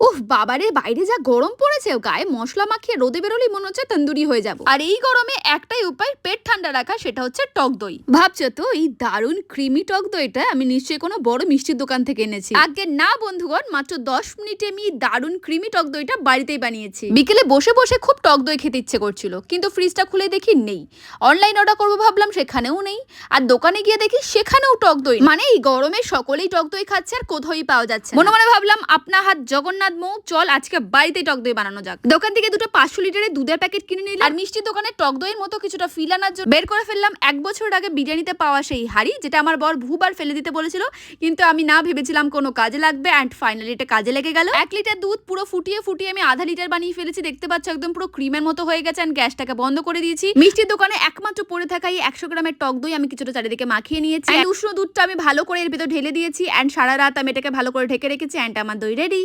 উফ বাবারে, বাইরে যা গরম পড়েছে, গায়ে মশলা মাখিয়ে রোদে বেরোলেই মনে হচ্ছে তন্দুরি হয়ে যাব। আর এই গরমে একটাই উপায় পেট ঠান্ডা রাখা, সেটা হচ্ছে টক দই। ভাবছো তো এই দারুণ ক্রিমি টক দইটা আমি নিশ্চয়ই কোনো বড় মিষ্টির দোকান থেকে এনেছি? আগে না বন্ধুগণ, মাত্র 10 মিনিটে আমি দারুণ ক্রিমি টক দইটা বাড়িতেই বানিয়েছি। বিকেলে বসে বসে খুব টক দই খেতে ইচ্ছে করছিল, কিন্তু ফ্রিজটা খুলে দেখি নেই। অনলাইন অর্ডার করবো ভাবলাম, সেখানেও নেই। আর দোকানে গিয়ে দেখি সেখানেও টক দই। মানে এই গরমে সকলেই টক দই খাচ্ছে আর কোথাওই পাওয়া যাচ্ছে না। মনে মনে ভাবলাম, আপনার হাত জগন্নাথ মৌ, চল আজকে বাড়িতে টক দই বানানো যাক। দোকান থেকে দুটো 500 লিটারের দুধের প্যাকেট কিনে নিলাম, আর মিষ্টি দোকানে টক দইয়ের মতো কিছুটা ফিল আনার জন্য বের করে ফেললাম 1 বছর আগে বিরিয়ানিতে পাওয়া সেই হাঁড়ি, যেটা আমার বর বহুবার ফেলে দিতে বলেছিল, কিন্তু আমি না ভেবেছিলাম কোনো কাজে লাগবে। অ্যান্ড ফাইনালি এটা কাজে লেগে গেল। 1 লিটার দুধ পুরো ফুটিয়ে আমি আধা লিটার বানিয়ে ফেলেছি। দেখতে পাচ্ছ একদম পুরো ক্রিমের মতো হয়ে গেছে। অ্যান্ড গ্যাসটাকে বন্ধ করে দিয়েছি। মিষ্টির দোকানে একমাত্র পড়ে থাকা এই 100 গ্রামের টক দই আমি কিছুটা চারিদিকে মাখিয়ে নিয়েছি। উষ্ণ দুধটা আমি ভালো করে এর ভিতর ঢেলে দিয়েছি। অ্যান্ড সারা রাত আমি এটাকে ভালো করে ঢেকে রেখেছি। অ্যান্ড আমার দই রেডি।